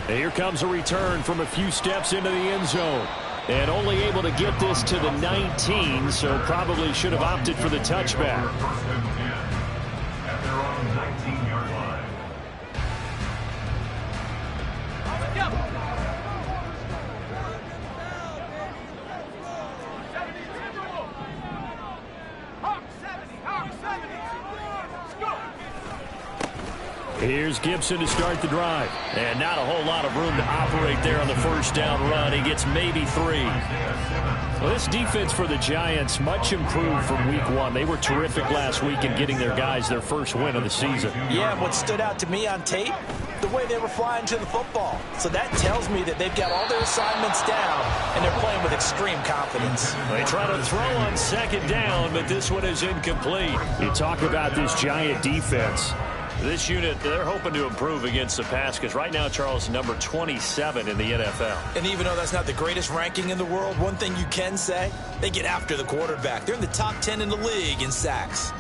Here comes a return from a few steps into the end zone. And only able to get this to the 19, so probably should have opted for the touchback. Here's Gibson to start the drive. And not a whole lot of room to operate there on the first down run. He gets maybe 3. Well, this defense for the Giants much improved from week 1. They were terrific last week in getting their guys their first win of the season. Yeah, and what stood out to me on tape, the way they were flying to the football. So that tells me that they've got all their assignments down, and they're playing with extreme confidence. They try to throw on second down, but this one is incomplete. You talk about this Giant defense. This unit, they're hoping to improve against the pass because right now, Charles, number 27 in the NFL. And even though that's not the greatest ranking in the world, one thing you can say, they get after the quarterback. They're in the top 10 in the league in sacks.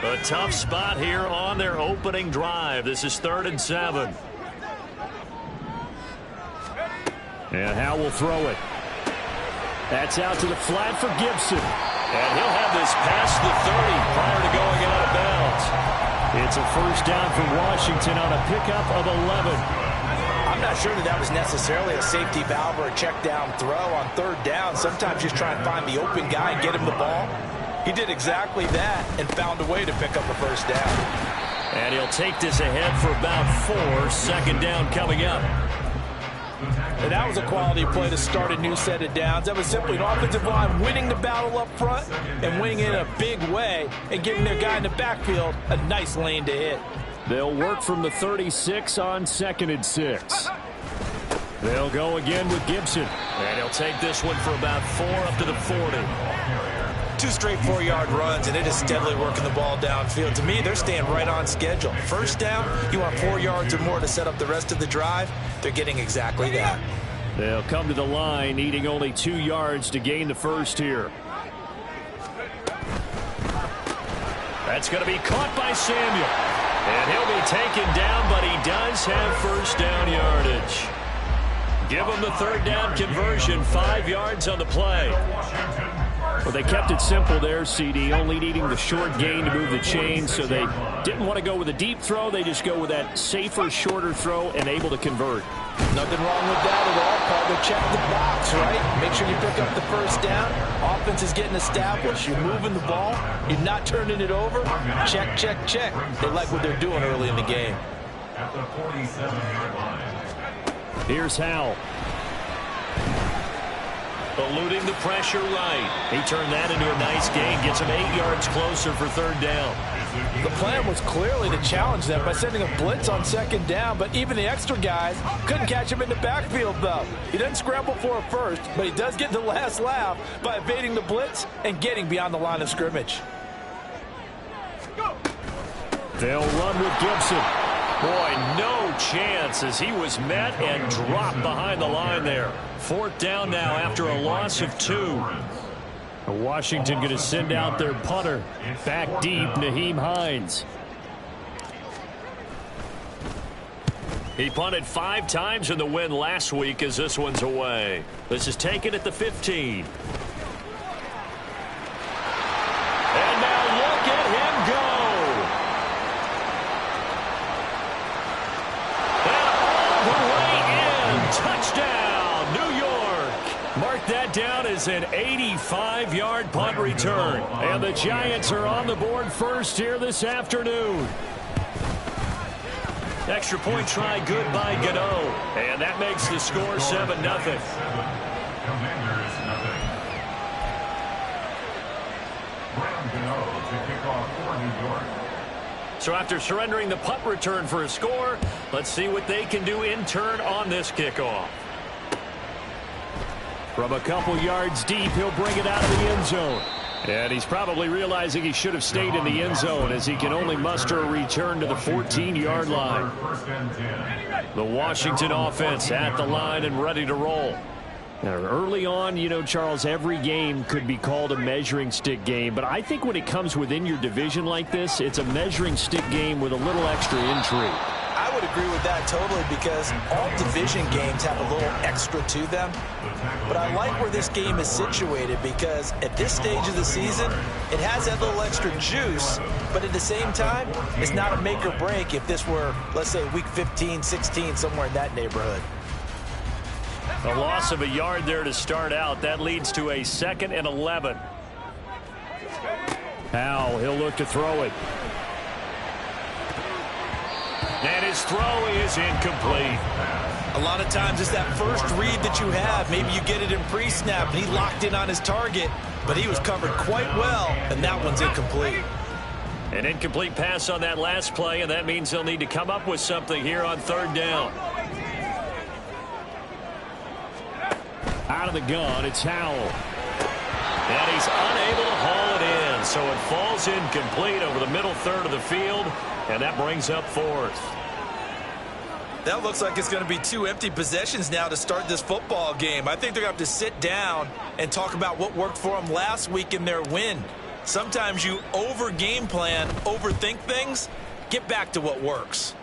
A tough spot here on their opening drive. This is 3rd and 7. And Howe will throw it. That's out to the flat for Gibson. And he'll have this past the 30 prior to going out of bounds. It's a first down for Washington on a pickup of 11. I'm not sure that was necessarily a safety valve or a check down throw on 3rd down. Sometimes just try and find the open guy and get him the ball. He did exactly that and found a way to pick up a first down. And he'll take this ahead for about 4. Second down coming up. And that was a quality play to start a new set of downs. That was simply an offensive line winning the battle up front and winning in a big way and giving their guy in the backfield a nice lane to hit. They'll work from the 36 on 2nd and 6. They'll go again with Gibson. And he'll take this one for about 4 up to the 40. 2 straight 4-yard runs, and it is steadily working the ball downfield. To me, they're staying right on schedule. First down, you want 4 yards or more to set up the rest of the drive. They're getting exactly that. They'll come to the line, needing only 2 yards to gain the first here. That's going to be caught by Samuel. And he'll be taken down, but he does have first down yardage. Give him the 3rd down conversion, 5 yards on the play. Well, they kept it simple there, CD, only needing the short gain to move the chain, so they didn't want to go with a deep throw. They just go with that safer, shorter throw and able to convert. Nothing wrong with that at all, Paul. They check the box, right? Make sure you pick up the first down. Offense is getting established. You're moving the ball. You're not turning it over. Check, check, check. They like what they're doing early in the game. At the 47-yard line. Here's Howe. Eluding the pressure right. He turned that into a nice gain. Gets him 8 yards closer for 3rd down. The plan was clearly to challenge them by sending a blitz on 2nd down, but even the extra guys couldn't catch him in the backfield, though. He doesn't scramble for a first, but he does get the last laugh by evading the blitz and getting beyond the line of scrimmage. They'll run with Gibson. Boy, no chance as he was met and dropped behind the line there. 4th down now after a loss of 2. Washington going to send out their punter. Back deep, Nyheim Hines. He punted 5 times in the win last week as this one's away. This is taken at the 15. And now look at him go. Touchdown, New York. Mark that down as an 85-yard punt return. And the Giants are on the board first here this afternoon. Extra point try good by Gano. And that makes the score 7-0. Commanders, nothing. Graham Gano to kick off for New York. So after surrendering the punt return for a score, let's see what they can do in turn on this kickoff. From a couple yards deep, he'll bring it out of the end zone. And he's probably realizing he should have stayed in the end zone as he can only muster a return to the 14-yard line. The Washington offense at the line and ready to roll. Now, early on, you know, Charles, every game could be called a measuring stick game. But I think when it comes within your division like this, it's a measuring stick game with a little extra intrigue. I would agree with that totally because all division games have a little extra to them. But I like where this game is situated because at this stage of the season, it has that little extra juice, but at the same time, it's not a make or break if this were, let's say, week 15, 16, somewhere in that neighborhood. A loss of a yard there to start out. That leads to a 2nd and 11. Howell, he'll look to throw it. And his throw is incomplete. A lot of times it's that first read that you have. Maybe you get it in pre-snap, and he locked in on his target, but he was covered quite well, and that one's incomplete. An incomplete pass on that last play, and that means they'll need to come up with something here on 3rd down. Out of the gun, it's Howell. And he's unable to haul it in, so it falls incomplete over the middle third of the field, and that brings up 4th. That looks like it's going to be 2 empty possessions now to start this football game. I think they're going to have to sit down and talk about what worked for them last week in their win. Sometimes you over-game plan, overthink things, get back to what works.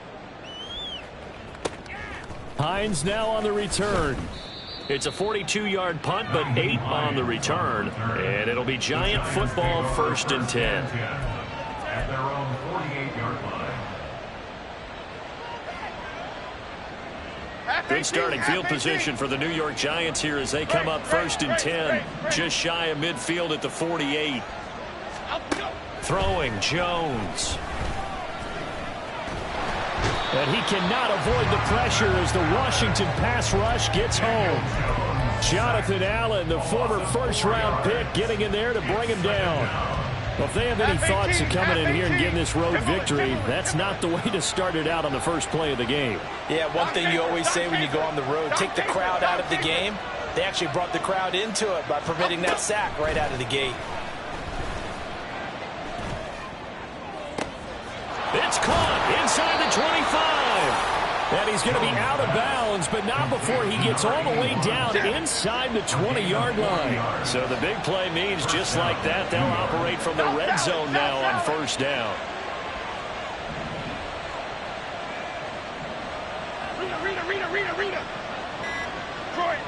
Hines now on the return. It's a 42-yard punt, but 8 on the return. And it'll be Giant football, 1st and 10. At their own 48-yard line. Good starting field position for the New York Giants here as they come up 1st and 10. Just shy of midfield at the 48. Throwing Jones. And he cannot avoid the pressure as the Washington pass rush gets home. Jonathan Allen, the former first-round pick, getting in there to bring him down. Well, if they have any thoughts of coming in here and getting this road victory, that's not the way to start it out on the first play of the game. Yeah, one thing you always say when you go on the road, take the crowd out of the game. They actually brought the crowd into it by permitting that sack right out of the gate. It's caught inside the 25. And he's going to be out of bounds, but not before he gets all the way down inside the 20-yard line. So the big play means just like that, they'll operate from the red zone now on 1st down. Rita. Detroit.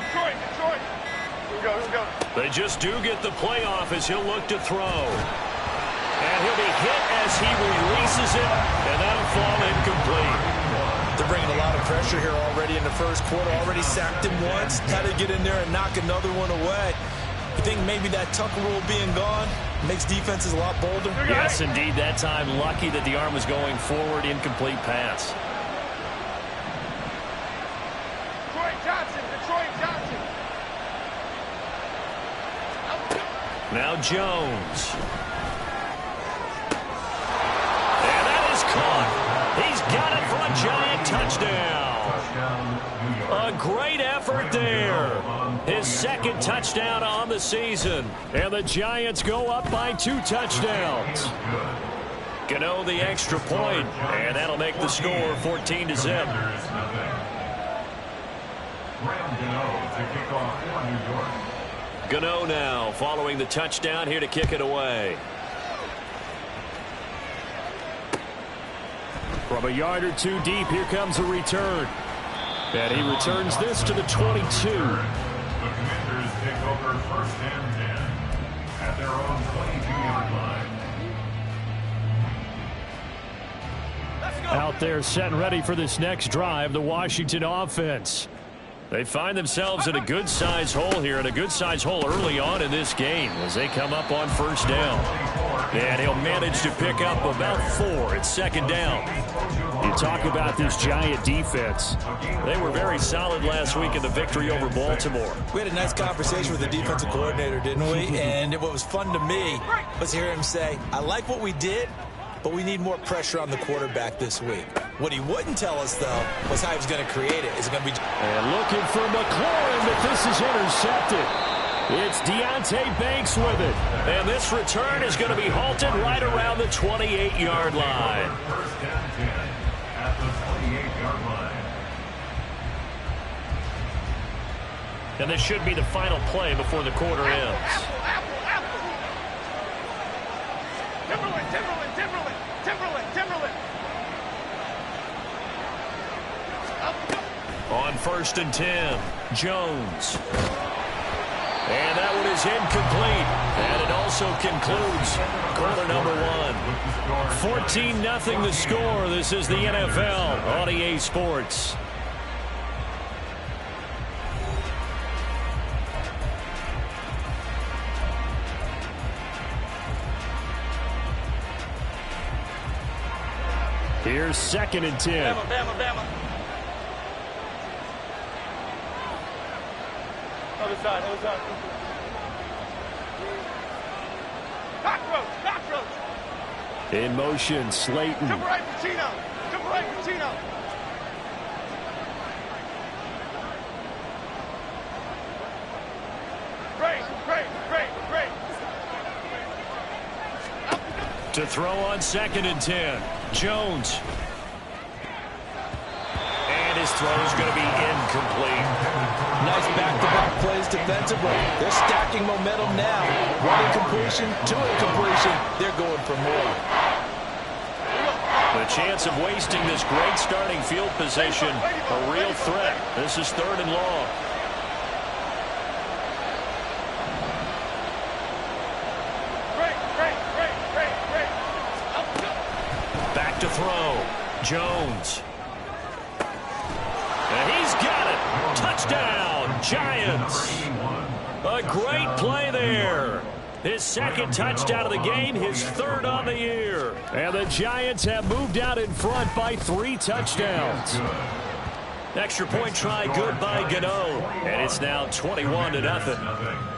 Here we go. They just do get the playoff as he'll look to throw. And he'll be hit as he releases it, and that'll fall incomplete. They're bringing a lot of pressure here already in the first quarter. Already sacked him once. Got to get in there and knock another one away. You think maybe that Tucker rule being gone makes defenses a lot bolder? Yes, indeed. That time, lucky that the arm was going forward. Incomplete pass. Detroit Johnson. Now Jones. And that is caught. He's got it for a Giant touchdown. A great effort there. His 2nd touchdown on the season. And the Giants go up by 2 touchdowns. Gano the extra point, and that'll make the score 14-0. Gano now following the touchdown here to kick it away. From a yard or 2 deep, here comes a return. And he returns this to the 22. The Commanders take over 1st and 10 at their own 22-yard line. Out there set and ready for this next drive, the Washington offense. They find themselves in a good-sized hole here, and a good-sized hole early on in this game as they come up on 1st down. And he'll manage to pick up about 4. It's 2nd down. You talk about this Giant defense. They were very solid last week in the victory over Baltimore. We had a nice conversation with the defensive coordinator, didn't we? And what was fun to me was hear him say, I like what we did, but we need more pressure on the quarterback this week. What he wouldn't tell us, though, was how he was going to create it. Is it going to be... And looking for McLaurin, but this is intercepted. It's Deonte Banks with it. And this return is going to be halted right around the 28-yard line. 1st and 10 at the 28-yard line. And this should be the final play before the quarter ends. Timberland. On 1st and 10, Jones. And that one is incomplete. And it also concludes quarter number 1. 14-0 the score. This is the NFL on EA Sports. Here's 2nd and 10. Bama. Other side. Cockroach. In motion, Slayton. Jump right, Patino. Great. To throw on 2nd and 10. Jones. And his throw is going to be incomplete. Nice back-to-back plays defensively. They're stacking momentum now. One incompletion, 2 incompletion. They're going for more. The chance of wasting this great starting field position, a real threat. This is 3rd and long. Back to throw. Jones. And he's got it. Touchdown, Giants. A great play there. His 2nd touchdown of the game, his 3rd on the year. And the Giants have moved out in front by 3 touchdowns. Extra point try good by Gano. And it's now 21-0.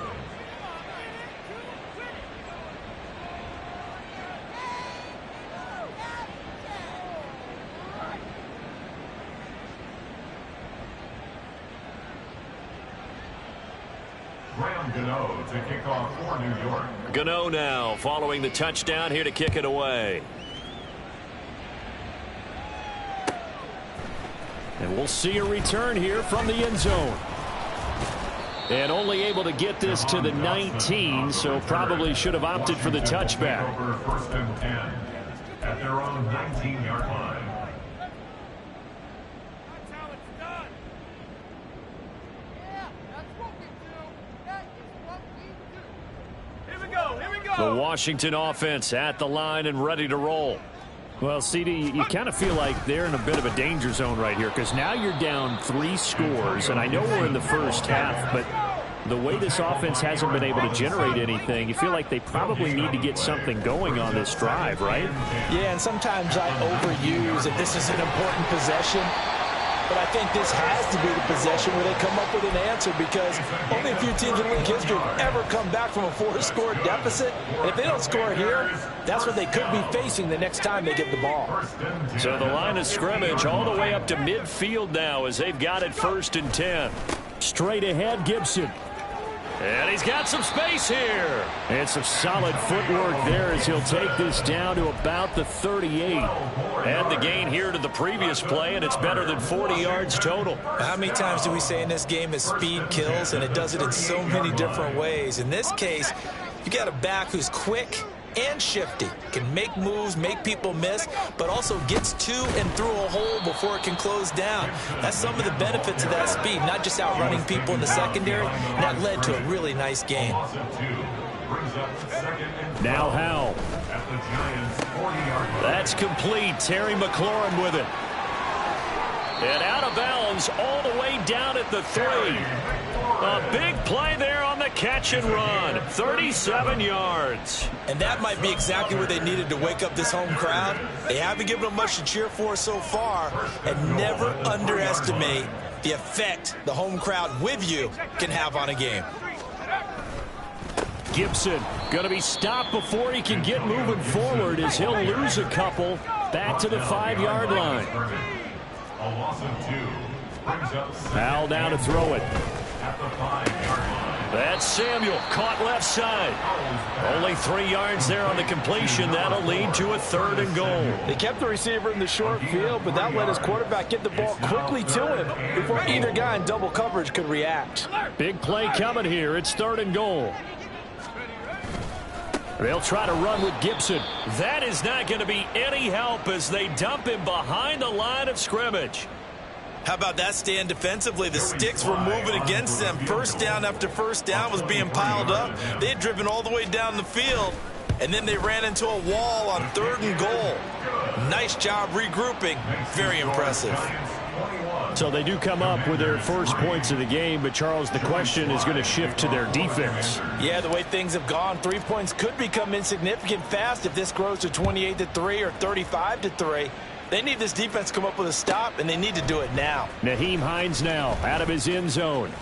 Graham Gano to kick off for New York. Gano now following the touchdown here to kick it away. And we'll see a return here from the end zone. And only able to get this to the 19, so probably should have opted for the touchback. Over 1st and 10 at their own 19-yard line. The Washington offense at the line and ready to roll. Well, CD, you kind of feel like they're in a bit of a danger zone right here because now you're down 3 scores, and I know we're in the first half, but the way this offense hasn't been able to generate anything, you feel like they probably need to get something going on this drive, right? Yeah, and sometimes I overuse that this is an important possession. But I think this has to be the possession where they come up with an answer because only a few teams in league history have ever come back from a 4-score deficit. And if they don't score here, that's what they could be facing the next time they get the ball. So the line of scrimmage all the way up to midfield now as they've got it 1st and 10. Straight ahead, Gibson. And he's got some space here. And some solid footwork there as he'll take this down to about the 38. And the gain here to the previous play, and it's better than 40 yards total. How many times do we say in this game that speed kills, and it does it in so many different ways? In this case, you got a back who's quick and shifty, can make moves, make people miss, but also gets to and through a hole before it can close down. That's some of the benefits of that speed, not just outrunning people in the secondary. And that led to a really nice game. Now Howell. That's complete. Terry McLaurin with it. And out of bounds all the way down at the 3. A big play there on the catch and run. 37 yards. And that might be exactly what they needed to wake up this home crowd. They haven't given them much to cheer for so far. And never underestimate the effect the home crowd with you can have on a game. Gibson going to be stopped before he can get moving forward as he'll lose a couple back to the 5-yard line. A loss of 2 brings up Howell down to throw it. at the 5-yard line. That's Samuel caught left side. Only 3 yards there on the completion. That'll lead to a 3rd and goal. They kept the receiver in the short field, but that let his quarterback get the ball quickly to him before either guy in double coverage could react. Big play coming here. It's 3rd and goal. They'll try to run with Gibson. That is not going to be any help as they dump him behind the line of scrimmage. How about that stand defensively? The sticks were moving against them. First down after first down was being piled up. They had driven all the way down the field, and then they ran into a wall on 3rd and goal. Nice job regrouping. Very impressive. So they do come up with their first points of the game, but Charles, the question is going to shift to their defense. Yeah, the way things have gone, 3 points could become insignificant fast if this grows to 28-3 or 35-3. They need this defense to come up with a stop, and they need to do it now. Nyheim Hines now out of his end zone.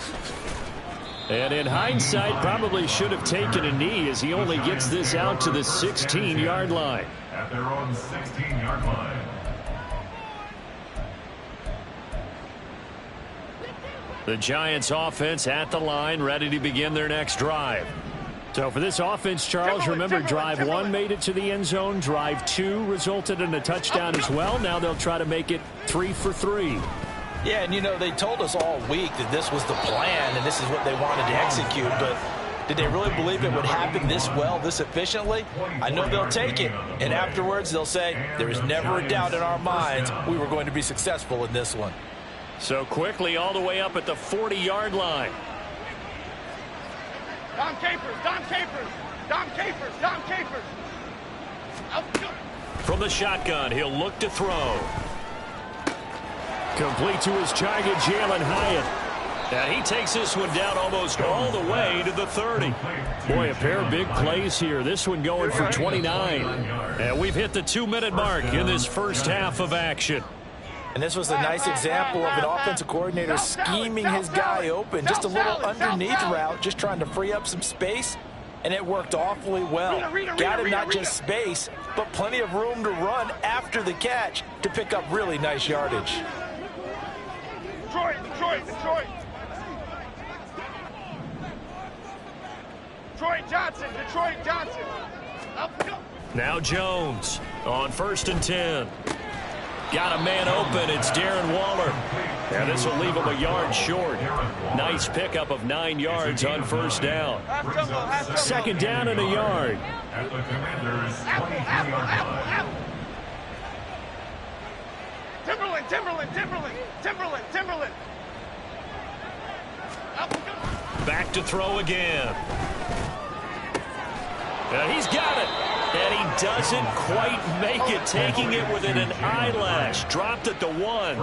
And in hindsight, probably should have taken a knee as he only gets this out to the 16-yard line. At their own 16-yard line. The Giants offense at the line, ready to begin their next drive. So for this offense, Charles, remember drive 1 made it to the end zone. Drive 2 resulted in a touchdown as well. Now they'll try to make it 3 for 3. Yeah, and you know, they told us all week that this was the plan and this is what they wanted to execute, but did they really believe it would happen this well, this efficiently? I know they'll take it, and afterwards they'll say, there is never a doubt in our minds we were going to be successful in this one. So quickly all the way up at the 40-yard line. Dom Capers, Dom Capers, Dom Capers, Dom Capers. From the shotgun, he'll look to throw. Complete to his target, Jalen Hyatt. And he takes this one down almost all the way to the 30. Boy, a pair of big plays here. This one going for 29. And we've hit the 2-minute mark in this first half of action. And this was a nice example of an offensive coordinator scheming his guy open. Just a little underneath route, just trying to free up some space, and it worked awfully well. Got him not just space, but plenty of room to run after the catch to pick up really nice yardage. Detroit, Detroit, Detroit. Detroit Johnson, Detroit Johnson. Now Jones on 1st and 10. Got a man open. It's Darren Waller. And this will leave him a yard short. Nice pickup of 9 yards on 1st down. 2nd down and a yard. At the Commanders' 23-yard line. Timberland, Timberland, Timberland, Timberland, Timberland. Back to throw again. And he's got it. And he doesn't quite make it, taking it within an eyelash. Dropped at the 1.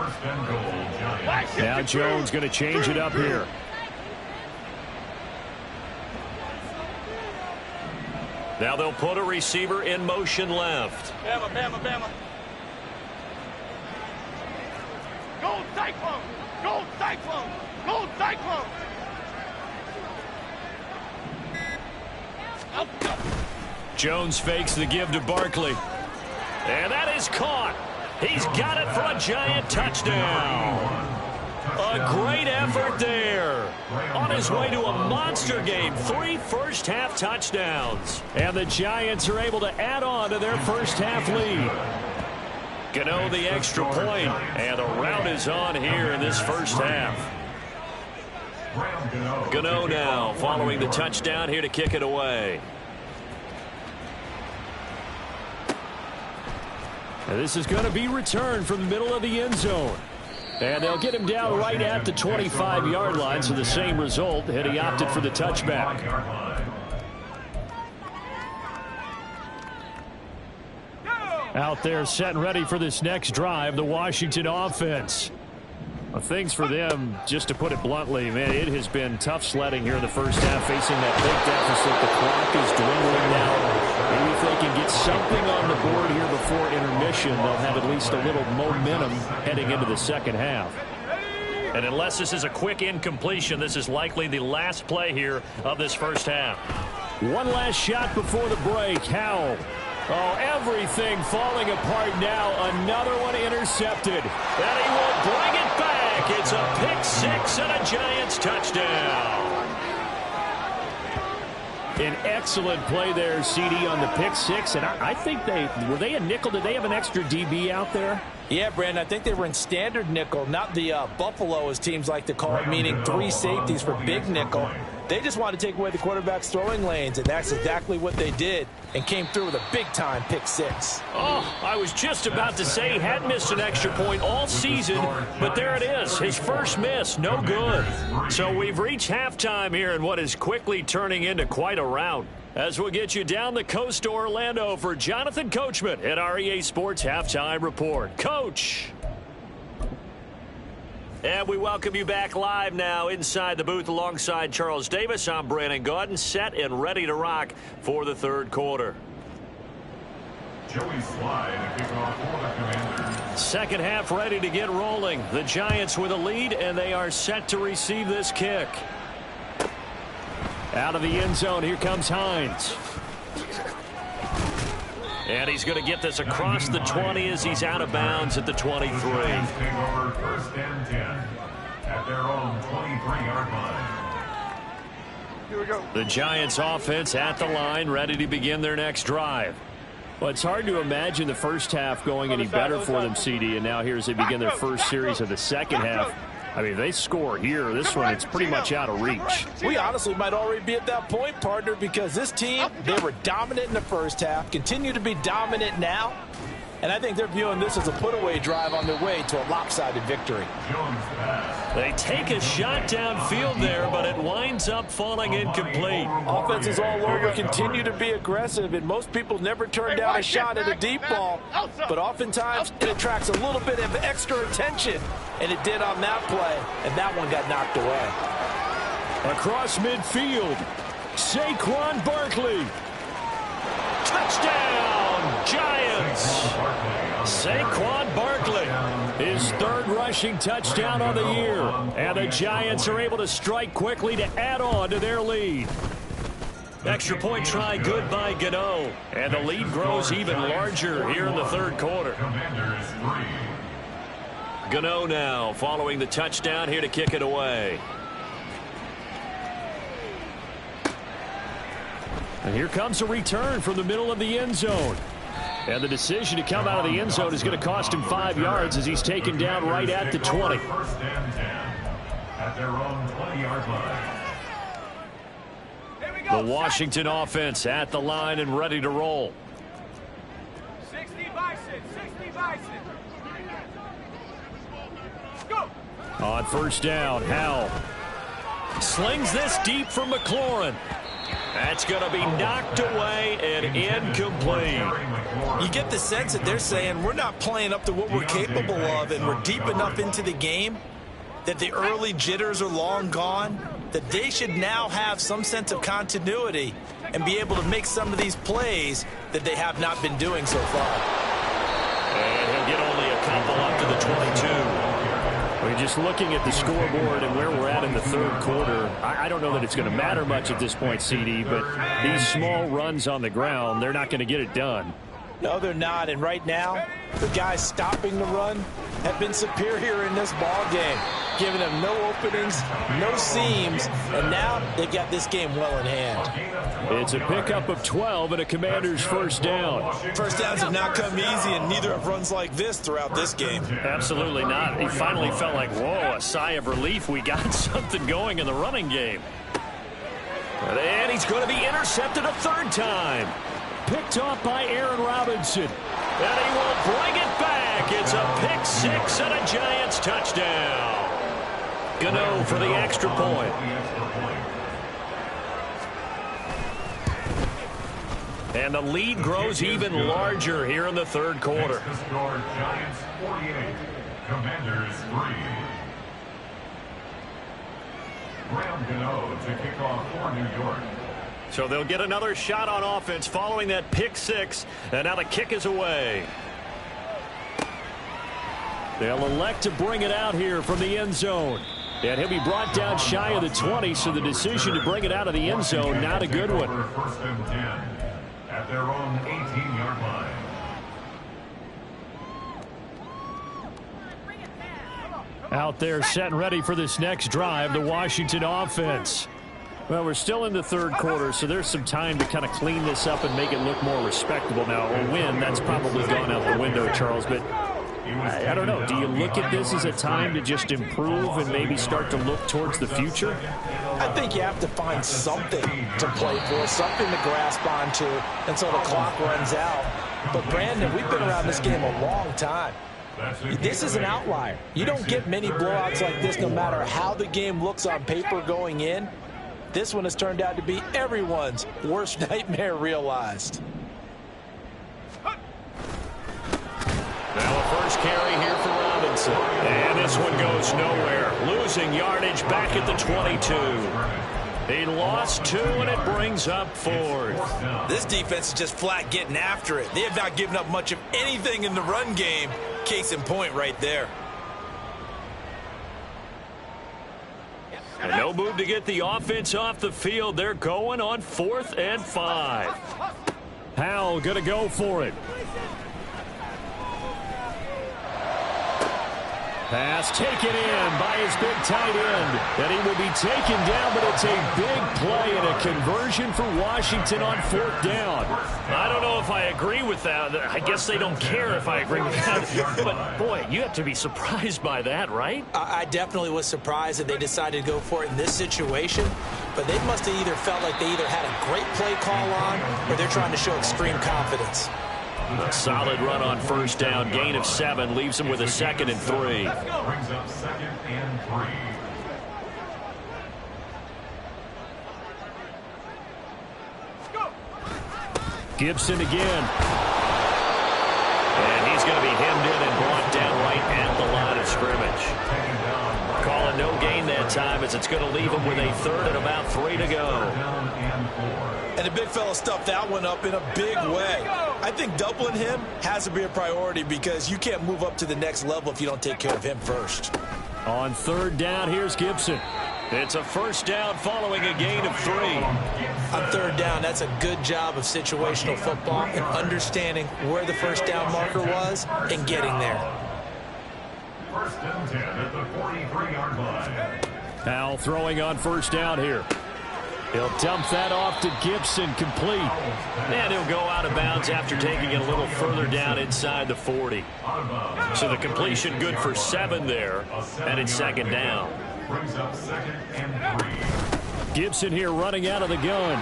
Now Jones going to change it up here. Now they'll put a receiver in motion left. Bama, Bama, Bama. Gold Cyclone, Gold Cyclone, Gold Cyclone. Jones fakes the give to Barkley. And that is caught. He's got it for a Giant touchdown. A great effort there. On his way to a monster game. 3 first-half touchdowns. And the Giants are able to add on to their first-half lead. Gano the extra point. And the route is on here in this first half. Gano now following the touchdown here to kick it away. And this is going to be returned from the middle of the end zone. And they'll get him down right at the 25-yard line, so the same result, and he opted for the touchback. Out there set and ready for this next drive, the Washington offense. Well, things for them, just to put it bluntly, man, it has been tough sledding here in the first half, facing that big deficit. The clock is dwindling now. Maybe if they can get something on the board here before intermission, they'll have at least a little momentum heading into the second half. And unless this is a quick incompletion, this is likely the last play here of this first half. One last shot before the break. Howell. Oh, everything falling apart now. Another one intercepted. And he will bring it back. It's a pick-6 and a Giants touchdown. An excellent play there, CD, on the pick-6. And I think were they a nickel? Did they have an extra DB out there? Yeah, Brandon, I think they were in standard nickel, not the Buffalo, as teams like to call it, meaning 3 safeties for big nickel. They just wanted to take away the quarterback's throwing lanes, and that's exactly what they did, and came through with a big-time pick six. Oh, I was just about to say he had missed an extra point all season, but there it is. His first miss, no good. So we've reached halftime here in what is quickly turning into quite a rout. As we'll get you down the coast to Orlando for Jonathan Coachman at our EA Sports Halftime Report. Coach! And we welcome you back live now inside the booth alongside Charles Davis. I'm Brandon Gaudin, set and ready to rock for the third quarter. Joey Slye to kick off for the Commanders. Second half ready to get rolling. The Giants with a lead, and they are set to receive this kick. Out of the end zone, here comes Hines. And he's going to get this across the 20 as he's out of bounds at the 23. Take over first and 10 at their own 23-yard line. Here we go. The Giants offense at the line, ready to begin their next drive. Well, it's hard to imagine the first half going any better for them, CD, and now here as they begin their first series of the second half. I mean, if they score here, this one, it's pretty much out of reach. We honestly might already be at that point, partner, because this team, they were dominant in the first half, continue to be dominant now, and I think they're viewing this as a put-away drive on their way to a lopsided victory. They take a shot downfield there, but it winds up falling incomplete. Offenses all over continue to be aggressive, and most people never turn down a shot at a deep ball, but oftentimes it attracts a little bit of extra attention, and it did on that play, and that one got knocked away. Across midfield, Saquon Barkley. Touchdown, Giants! Saquon Barkley, His third rushing touchdown on the year. and the Giants are able to strike quickly to add on to their lead. Extra point try good by Gano, and the lead grows even larger here in the third quarter. Commanders 3. Gano now following the touchdown here to kick it away. And here comes a return from the middle of the end zone. And the decision to come out of the end zone is going to cost him 5 yards as he's taken down right at the 20. First and 10 at their own 20-yard line. The Washington offense at the line and ready to roll. 60 Bison, 60 Bison. Go. On first down, Howell. Slings this deep from McLaurin. That's going to be knocked away and incomplete. You get the sense that they're saying we're not playing up to what we're capable of, and we're deep enough into the game that the early jitters are long gone, that they should now have some sense of continuity and be able to make some of these plays that they have not been doing so far. And he'll get only a couple up to the 22. We're just looking at the scoreboard and where we're at in the third quarter. I don't know that it's going to matter much at this point, CD, but these small runs on the ground, they're not going to get it done. No, they're not. And right now, the guys stopping the run have been superior in this ball game, giving them no openings, no seams, and now they've got this game well in hand. It's a pickup of 12 and a Commander's first down. First downs have not come easy, and neither have runs like this throughout this game. Absolutely not. He finally felt like, whoa, a sigh of relief. We got something going in the running game. And he's going to be intercepted a third time. Picked off by Aaron Robinson. And he will bring it back. It's a pick six and a Giants touchdown. Gano for the extra point. And the lead grows even larger here in the third quarter. Next to score, Giants 48, Commanders 3. Graham Gano to kick off for New York. So they'll get another shot on offense following that pick six. And now the kick is away. They'll elect to bring it out here from the end zone. And he'll be brought down shy of the 20, so the decision to bring it out of the end zone, not a good one. First and 10 at their own 18-yard line. Out there set and ready for this next drive, the Washington offense. Well, we're still in the third quarter, so there's some time to kind of clean this up and make it look more respectable. Now, a win, that's probably gone out the window, Charles, but I don't know. Do you look at this as a time to just improve and maybe start to look towards the future? I think you have to find something to play for, something to grasp onto until the clock runs out. But, Brandon, we've been around this game a long time. This is an outlier. You don't get many blowouts like this no matter how the game looks on paper going in. This one has turned out to be everyone's worst nightmare realized. Now a first carry here for Robinson. And this one goes nowhere. Losing yardage back at the 22. He lost 2, and it brings up 4th. This defense is just flat getting after it. They have not given up much of anything in the run game. Case in point right there. And no move to get the offense off the field. They're going on 4th and 5. Howell going to go for it. Pass taken in by his big tight end. And he will be taken down, but it's a big play and a conversion for Washington on 4th down. I don't know if I agree with that. I guess they don't care if I agree with that. But, boy, you have to be surprised by that, right? I definitely was surprised that they decided to go for it in this situation. But they must have either felt like they either had a great play call on or they're trying to show extreme confidence. A solid run on 1st down. Gain of 7 leaves them with a 2nd and 3. Brings up 2nd and 3. Gibson again. And he's going to be hemmed in and brought down right at the line of scrimmage. Calling no gain that time as it's going to leave him with a 3rd and about 3 to go. And the big fella stuffed that one up in a big way. I think doubling him has to be a priority because you can't move up to the next level if you don't take care of him first. On 3rd down, here's Gibson. It's a 1st down following a gain of 3. On 3rd down, that's a good job of situational football and understanding where the 1st down marker was and getting there. 1st and 10 at the 43-yard line. Howell throwing on 1st down here. He'll dump that off to Gibson, complete. And he'll go out of bounds after taking it a little further down inside the 40. So the completion good for 7 there, and it's 2nd down. Brings up 2nd and 3. Gibson here running out of the gun.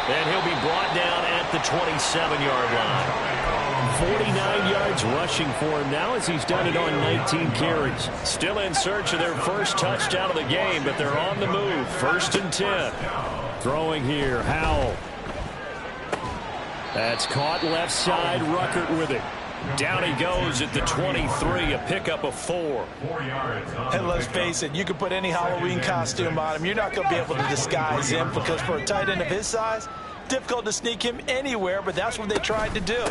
And he'll be brought down at the 27-yard line. 49 yards rushing for him now as he's done it on 19 carries. Still in search of their first touchdown of the game, but they're on the move. 1st and 10. Throwing here, Howell. That's caught left side, Ruckert with it. Down he goes at the 23, a pickup of 4. 4 yards. And let's face it, you can put any Halloween costume on him. You're not going to be able to disguise him because for a tight end of his size, difficult to sneak him anywhere, but that's what they tried to do.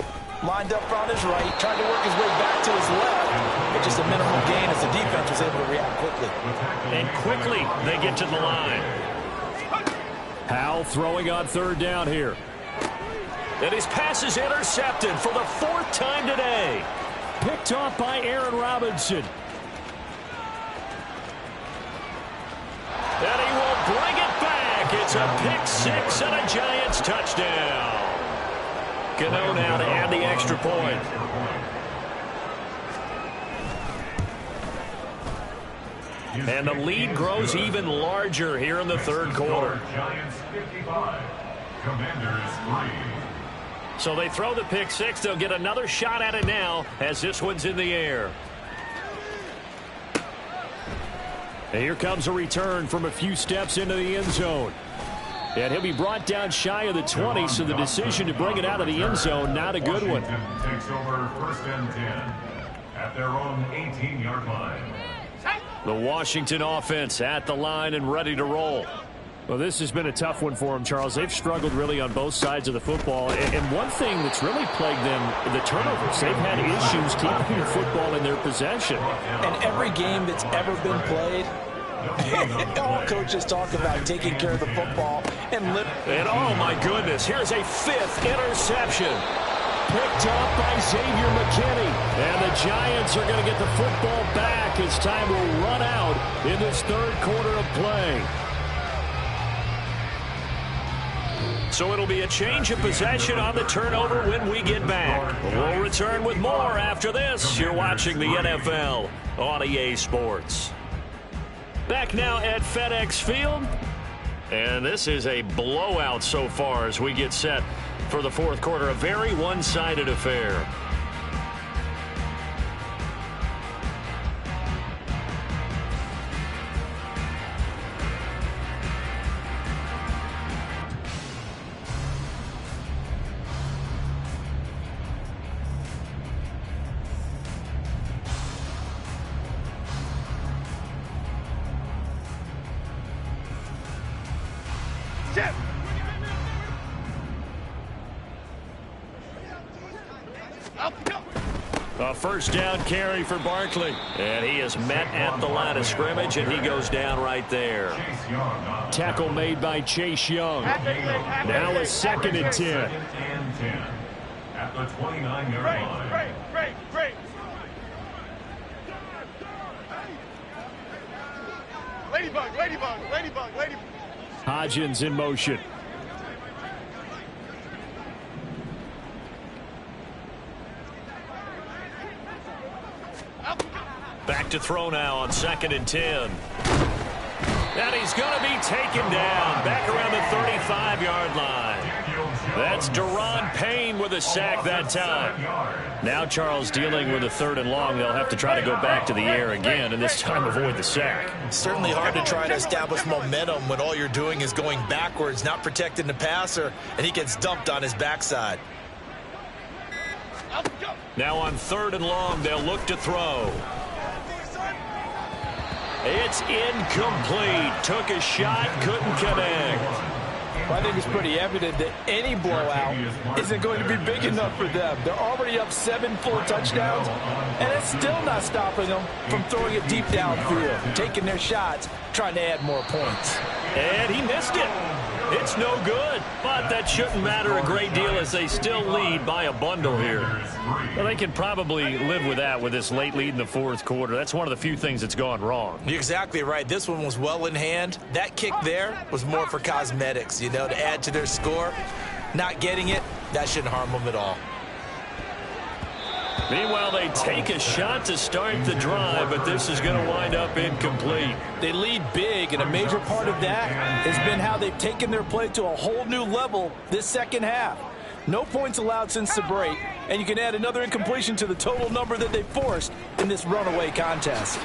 Lined up on his right, tried to work his way back to his left, but just a minimal gain as the defense was able to react quickly. And quickly they get to the line. Howell throwing on 3rd down here. And his pass is intercepted for the 4th time today. Picked off by Aaron Robinson. And he will bring it back. It's a pick 6 and a Giants touchdown. Gano now to add the extra point. And the lead grows even larger here in the 3rd quarter. Giants 55. Commanders 3. So they throw the pick 6. They'll get another shot at it now as this one's in the air. And here comes a return from a few steps into the end zone. And he'll be brought down shy of the 20, so the decision to bring it out of the end zone, not a good one. Washington takes over 1st and 10 at their own 18-yard line. The Washington offense at the line and ready to roll. Well, this has been a tough one for them, Charles. They've struggled really on both sides of the football. And one thing that's really plagued them, the turnovers. They've had issues keeping the football in their possession. And every game that's ever been played, all coaches talk about taking care of the football and oh my goodness, here's a 5th interception. Picked up by Xavier McKinney. And the Giants are going to get the football back as time will run out in this 3rd quarter of play. So it'll be a change of possession on the turnover when we get back. We'll return with more after this. You're watching the NFL on EA Sports. Back now at FedEx Field. And this is a blowout so far as we get set for the fourth quarter. A very one-sided affair. A first down carry for Barkley. And he is met at the line of scrimmage, and he goes down right there. Tackle made by Chase Young. Now a 2nd and 10. At the 29-yard line. Break. Ladybug. Hodgins in motion. Back to throw now on 2nd and 10. And he's going to be taken down back around the 35-yard line. That's Daron Payne with a sack that time. Now Charles dealing with a 3rd and long. They'll have to try to go back to the air again and this time avoid the sack. Certainly hard to try to establish momentum when all you're doing is going backwards, not protecting the passer, and he gets dumped on his backside. Now on 3rd and long, they'll look to throw. It's incomplete. Took a shot, couldn't connect. Well, I think it's pretty evident that any blowout isn't going to be big enough for them. They're already up 7 full touchdowns, and it's still not stopping them from throwing it deep downfield, taking their shots, trying to add more points. And he missed it. It's no good, but that shouldn't matter a great deal as they still lead by a bundle here. Well, they can probably live with that with this late lead in the fourth quarter. That's one of the few things that's gone wrong. You're exactly right. This one was well in hand. That kick there was more for cosmetics, you know, to add to their score. Not getting it, that shouldn't harm them at all. Meanwhile, they take a shot to start the drive, but this is going to wind up incomplete. They lead big, and a major part of that has been how they've taken their play to a whole new level this second half. No points allowed since the break, and you can add another incompletion to the total number that they forced in this runaway contest.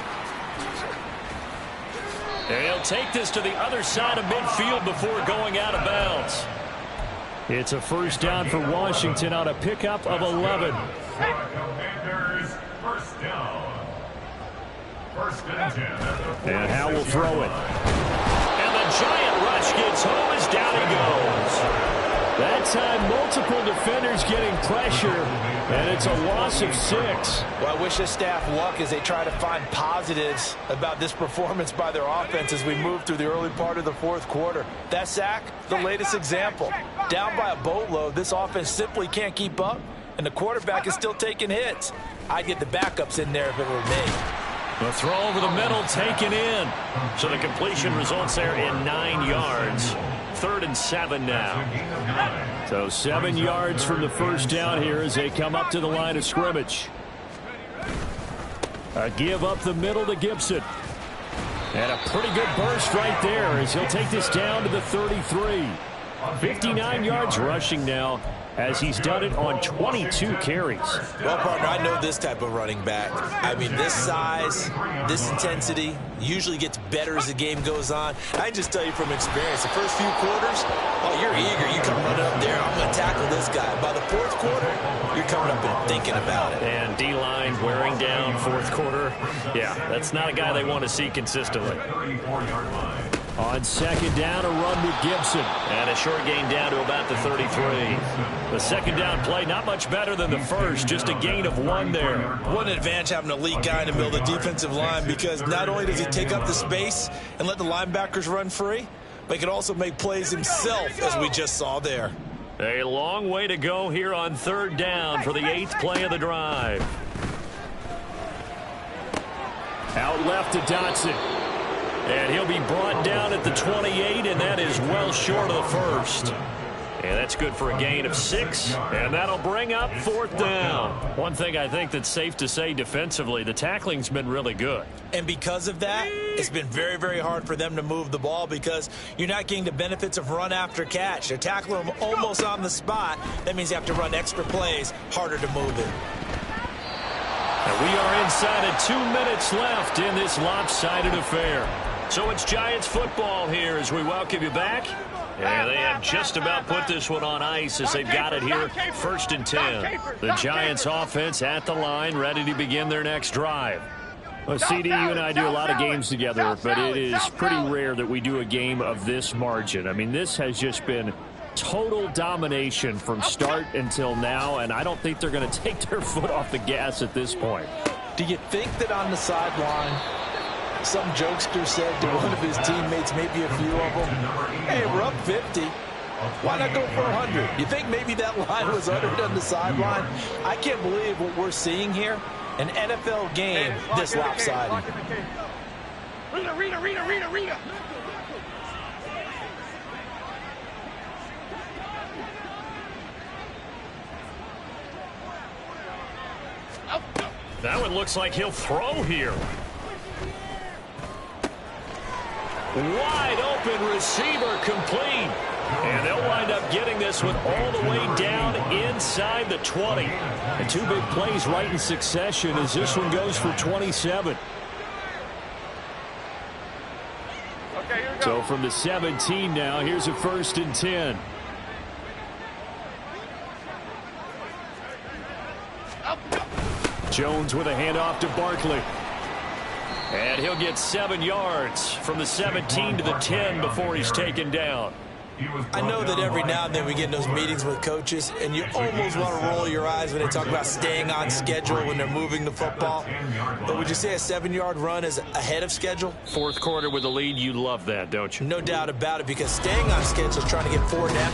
And he'll take this to the other side of midfield before going out of bounds. It's a first down for Washington on a pickup of 11. Commanders, first down. 1st and 10. And Howe will throw it. And the giant rush gets home as down he goes. That time, multiple defenders getting pressure, and it's a loss of 6. Well, I wish this staff luck as they try to find positives about this performance by their offense as we move through the early part of the fourth quarter. That sack, the latest example. Down by a boatload, this offense simply can't keep up, and the quarterback is still taking hits. I'd get the backups in there if it were me. The throw over the middle taken in. So the completion results there in 9 yards. 3rd and 7 now. So 7 yards from the first down here as they come up to the line of scrimmage. A give up the middle to Gibson. And a pretty good burst right there as he'll take this down to the 33. 59 yards rushing now as he's done it on 22 carries. Well, partner, I know this type of running back. I mean, this size, this intensity usually gets better as the game goes on. I just tell you from experience, the first few quarters, oh, you're eager. You come running up there, I'm going to tackle this guy. By the fourth quarter, you're coming up and thinking about it. And D-line wearing down fourth quarter. Yeah, that's not a guy they want to see consistently. 34-yard line. On second down, a run with Gibson. And a short gain down to about the 33. The second down play, not much better than the first, just a gain of 1 there. What an advantage having an elite guy in the middle of the defensive line, because not only does he take up the space and let the linebackers run free, but he can also make plays himself, as we just saw there. A long way to go here on 3rd down for the 8th play of the drive. Out left to Dotson. And he'll be brought down at the 28, and that is well short of the first. And that's good for a gain of 6, and that'll bring up 4th down. One thing I think that's safe to say defensively, the tackling's been really good. And because of that, it's been very, very hard for them to move the ball because you're not getting the benefits of run after catch. They're tackling them almost on the spot. That means you have to run extra plays, harder to move it. And we are inside of 2 minutes left in this lopsided affair. So it's Giants football here as we welcome you back. And they have just about put this one on ice as they've got it here, 1st and 10. The Giants offense at the line, ready to begin their next drive. Well, CD, you and I do a lot of games together, but it is pretty rare that we do a game of this margin. I mean, this has just been total domination from start until now, and I don't think they're going to take their foot off the gas at this point. Do you think that on the sideline, some jokester said to one of his teammates, maybe a few of them, hey, we're up 50. Why not go for 100? You think maybe that line was uttered on the sideline? I can't believe what we're seeing here. An NFL game this lopsided. Rita. That one looks like he'll throw here. Wide open receiver complete. And they'll wind up getting this one all the way down inside the 20. And 2 big plays right in succession as this one goes for 27. Okay, here we go. So from the 17 now, here's a 1st and 10. Jones with a handoff to Barkley. And he'll get 7 yards from the 17 to the 10 before he's taken down. I know that every now and then we get in those meetings with coaches, and you almost want to roll your eyes when they talk about staying on schedule when they're moving the football. But would you say a 7-yard run is ahead of schedule? 4th quarter with a lead, you love that, don't you? No doubt about it, because staying on schedule is trying to get 4 down.